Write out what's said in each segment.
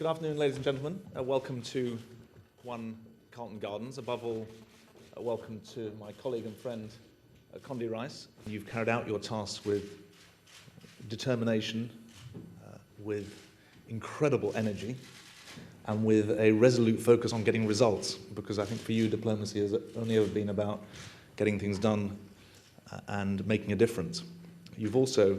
Good afternoon, ladies and gentlemen. Welcome to One Carlton Gardens. Above all, welcome to my colleague and friend, Condoleezza Rice. You've carried out your tasks with determination, with incredible energy, and with a resolute focus on getting results, because I think for you, diplomacy has only ever been about getting things done and making a difference. You've also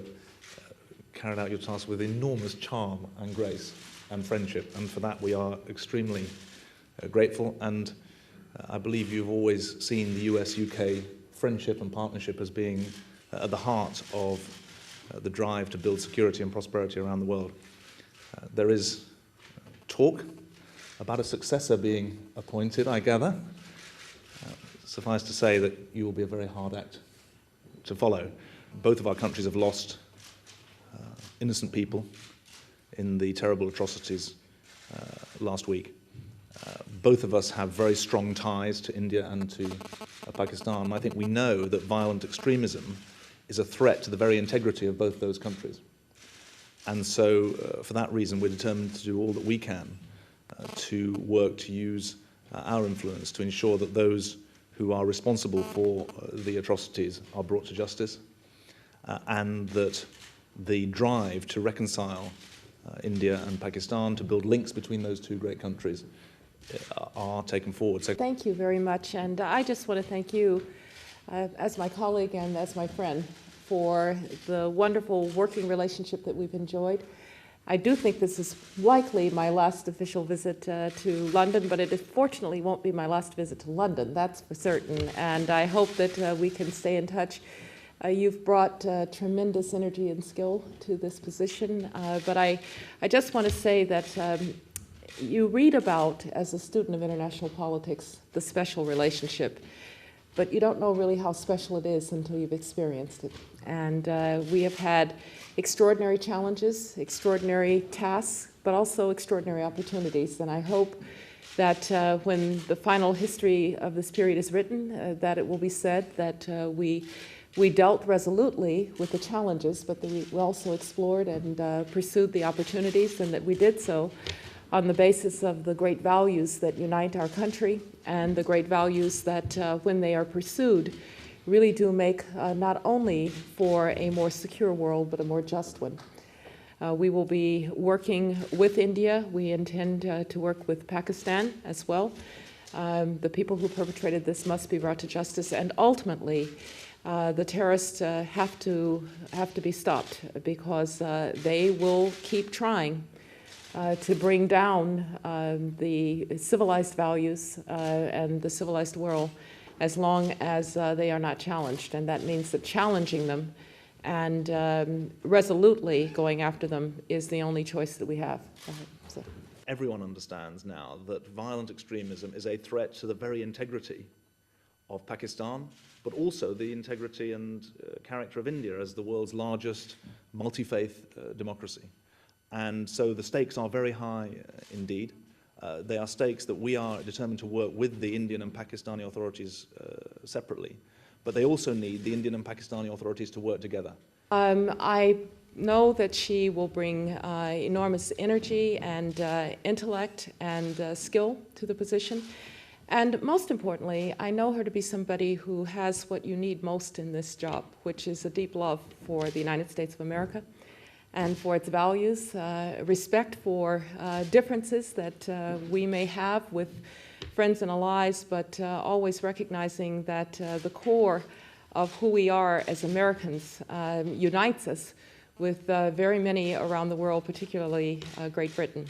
carried out your task with enormous charm and grace and friendship, and for that we are extremely grateful. And I believe you've always seen the US-UK friendship and partnership as being at the heart of the drive to build security and prosperity around the world. There is talk about a successor being appointed, I gather. Suffice to say that you will be a very hard act to follow. Both of our countries have lost innocent people in the terrible atrocities last week. Both of us have very strong ties to India and to Pakistan. I think we know that violent extremism is a threat to the very integrity of both those countries. And so, for that reason, we're determined to do all that we can to work to use our influence to ensure that those who are responsible for the atrocities are brought to justice, and that the drive to reconcile India and Pakistan, to build links between those two great countries, are taken forward. So thank you very much, and I just want to thank you as my colleague and as my friend for the wonderful working relationship that we've enjoyed. I do think this is likely my last official visit to London, but it fortunately won't be my last visit to London, that's for certain, and I hope that we can stay in touch. You've brought tremendous energy and skill to this position, but I just want to say that you read about, as a student of international politics, the special relationship, but you don't know really how special it is until you've experienced it. And we have had extraordinary challenges, extraordinary tasks, but also extraordinary opportunities, and I hope that when the final history of this period is written, that it will be said that we dealt resolutely with the challenges, but that we also explored and pursued the opportunities, and that we did so on the basis of the great values that unite our country, and the great values that, when they are pursued, really do make not only for a more secure world, but a more just one. We will be working with India. We intend to work with Pakistan as well. The people who perpetrated this must be brought to justice, and ultimately, the terrorists have to be stopped, because they will keep trying to bring down the civilized values and the civilized world as long as they are not challenged. And that means that challenging them and resolutely going after them is the only choice that we have. So. Everyone understands now that violent extremism is a threat to the very integrity of Pakistan, but also the integrity and character of India as the world's largest multi-faith democracy. And so the stakes are very high indeed. They are stakes that we are determined to work with the Indian and Pakistani authorities separately, but they also need the Indian and Pakistani authorities to work together. I know that she will bring enormous energy and intellect and skill to the position. And most importantly, I know her to be somebody who has what you need most in this job, which is a deep love for the United States of America and for its values, respect for differences that we may have with friends and allies, but always recognizing that the core of who we are as Americans unites us with very many around the world, particularly Great Britain.